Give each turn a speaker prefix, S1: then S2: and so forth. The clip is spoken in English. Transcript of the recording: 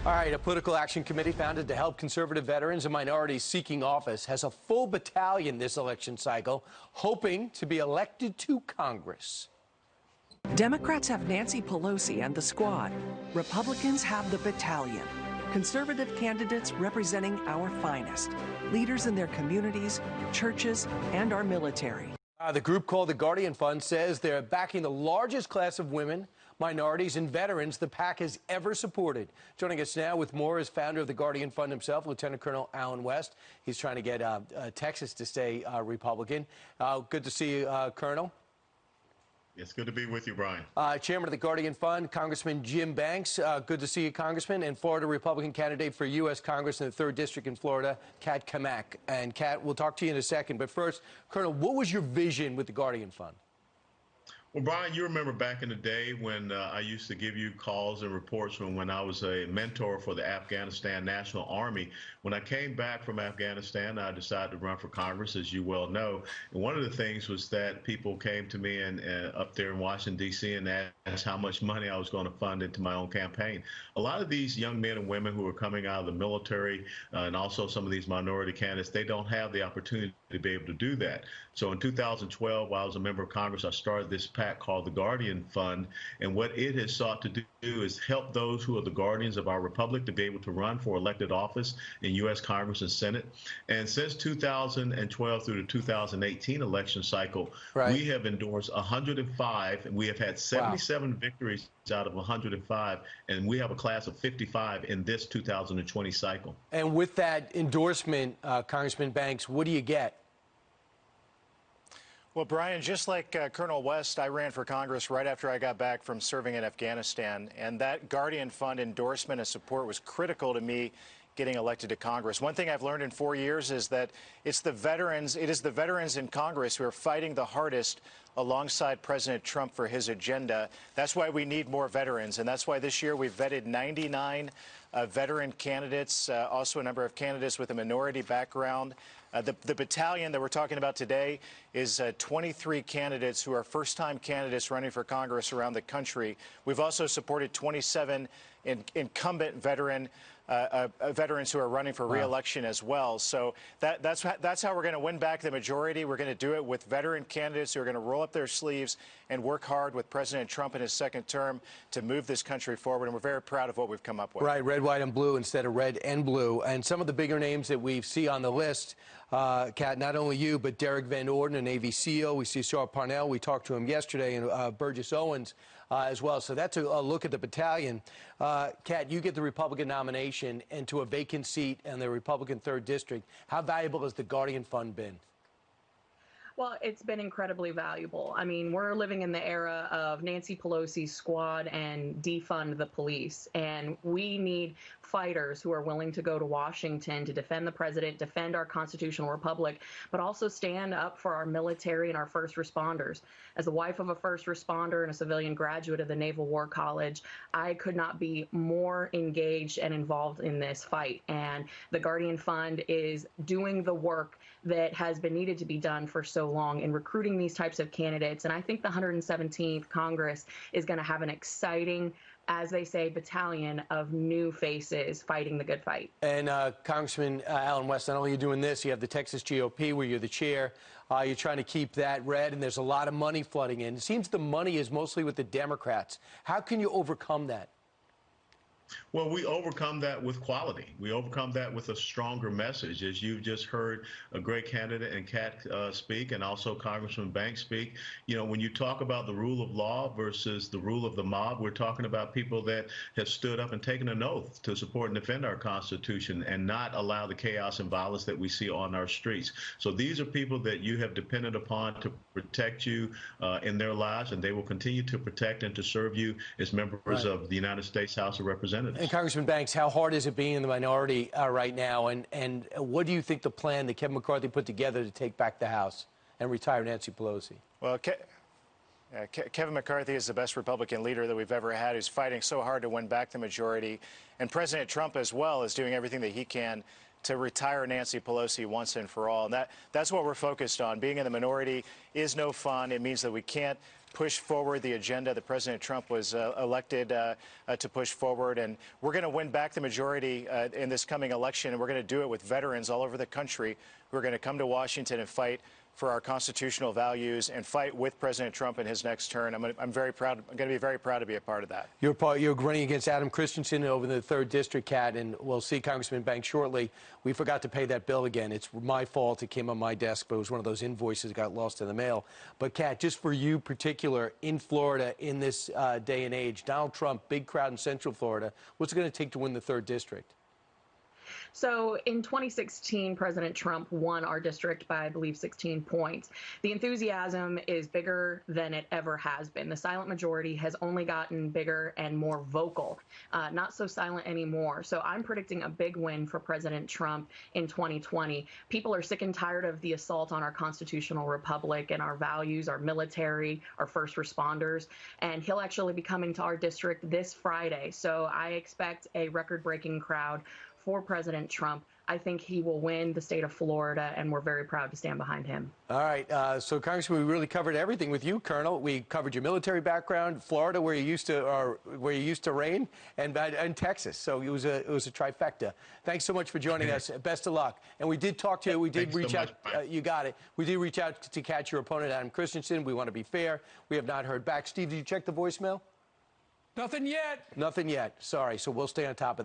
S1: All right, a political action committee founded to help conservative veterans and minorities seeking office has a full battalion this election cycle, hoping to be elected to Congress.
S2: Democrats have Nancy Pelosi and the squad. Republicans have the battalion. Conservative candidates representing our finest, leaders in their communities, churches, and our military.
S1: The group called the Guardian Fund says they're backing the largest class of women, minorities, and veterans the PAC has ever supported. Joining us now with more is founder of the Guardian Fund himself, Lieutenant Colonel Allen West. He's trying to get Texas to stay Republican. Good to see you, Colonel.
S3: It's good to be with you, Brian.
S1: Chairman of the Guardian Fund, Congressman Jim Banks. Good to see you, Congressman. And Florida Republican candidate for U.S. Congress in the 3rd District in Florida, Kat Cammack. And Kat, we'll talk to you in a second. But first, Colonel, what was your vision with the Guardian Fund?
S3: Well, Brian, you remember back in the day when I used to give you calls and reports from when I was a mentor for the Afghanistan National Army. When I came back from Afghanistan, I decided to run for Congress, as you well know. And one of the things was that people came to me and up there in Washington, D.C., and asked how much money I was going to fund into my own campaign. A lot of these young men and women who are coming out of the military and also some of these minority candidates, they don't have the opportunity to be able to do that. So in 2012, while I was a member of Congress, I started this PAC called the Guardian Fund. And what it has sought to do is help those who are the guardians of our republic to be able to run for elected office in U.S. Congress and Senate. And since 2012 through the 2018 election cycle, we have endorsed 105, and we have had 77 victories out of 105, and we have a class of 55 in this 2020 cycle.
S1: And with that endorsement, Congressman Banks, what do you get?
S4: Well, Brian, just like Colonel West, I ran for Congress right after I got back from serving in Afghanistan, and that Guardian Fund endorsement and support was critical to me getting elected to Congress. One thing I've learned in 4 years is that it is the veterans in Congress who are fighting the hardest alongside President Trump for his agenda. That's why we need more veterans, and that's why this year we've vetted 99 veteran candidates, also a number of candidates with a minority background. The battalion that we're talking about today is 23 candidates who are first-time candidates running for Congress around the country. We've also supported 27 incumbent veterans who are running for re-election as well. So that's how we're going to win back the majority. We're going to do it with veteran candidates who are going to roll up their sleeves and work hard with President Trump in his second term to move this country forward. And we're very proud of what we've come up with.
S1: Right, red, white, and blue instead of red and blue. And some of the bigger names that we see on the list, Kat, not only you, but Derek Van Orden, a Navy SEAL. We see Sharp Parnell. We talked to him yesterday, and Burgess Owens as well. So that's a look at the battalion. Kat, you get the Republican nomination into a vacant seat in the Republican 3rd District. How valuable has the Guardian Fund been?
S5: Well, it's been incredibly valuable. I mean, we're living in the era of Nancy Pelosi's squad and defund the police. And we need fighters who are willing to go to Washington to defend the president, defend our constitutional republic, but also stand up for our military and our first responders. As the wife of a first responder and a civilian graduate of the Naval War College, I could not be more engaged and involved in this fight. And the Guardian Fund is doing the work that has been needed to be done for so long in recruiting these types of candidates. And I think the 117th Congress is going to have an exciting, as they say, battalion of new faces fighting the good fight.
S1: And Congressman Allen West, not only are you doing this, you have the Texas GOP where you're the chair. You're trying to keep that red, and there's a lot of money flooding in. It seems the money is mostly with the Democrats. How can you overcome that?
S3: Well, we overcome that with quality. We overcome that with a stronger message. As you've just heard a great candidate and Kat speak, and also Congressman Banks speak, you know, when you talk about the rule of law versus the rule of the mob, we're talking about people that have stood up and taken an oath to support and defend our Constitution and not allow the chaos and violence that we see on our streets. So these are people that you have depended upon to protect you in their lives, and they will continue to protect and to serve you as members of the United States House of Representatives.
S1: And Congressman Banks, how hard is it being in the minority right now? And what do you think the plan that Kevin McCarthy put together to take back the House and retire Nancy Pelosi?
S4: Well, Kevin McCarthy is the best Republican leader that we've ever had, who's fighting so hard to win back the majority. And President Trump as well is doing everything that he can to retire Nancy Pelosi once and for all. And that's what we're focused on. Being in the minority is no fun. It means that we can't push forward the agenda that President Trump was elected to push forward. And we're going to win back the majority in this coming election, and we're going to do it with veterans all over the country who are going to come to Washington and fight for our constitutional values and fight with President Trump in his next term. I'm very proud. I'm going to be very proud to be a part of that.
S1: You're running against Adam Christensen over in the 3rd District, Kat, and we'll see Congressman Banks shortly. We forgot to pay that bill again. It's my fault. It came on my desk, but it was one of those invoices that got lost in the mail. But, Kat, just for you particular, in Florida, in this day and age, Donald Trump, big crowd in Central Florida, what's it going to take to win the 3rd District?
S5: So in 2016, President Trump won our district by, I believe, 16 points. The enthusiasm is bigger than it ever has been. The silent majority has only gotten bigger and more vocal, not so silent anymore. So I'm predicting a big win for President Trump in 2020. People are sick and tired of the assault on our constitutional republic and our values, our military, our first responders. And he'll actually be coming to our district this Friday. So I expect a record-breaking crowd for President Trump. I think he will win the state of Florida, and we're very proud to stand behind him.
S1: All right. So, Congressman, we really covered everything with you, Colonel. We covered your military background, Florida, where you used to reign, and Texas. So it was a trifecta. Thanks so much for joining us. Best of luck. And we did talk to you. We did reach out. You got it. We did reach out to catch your opponent, Adam Christensen. We want to be fair. We have not heard back. Steve, did you check the voicemail?
S6: Nothing yet.
S1: Nothing yet. Sorry. So we'll stay on top of that.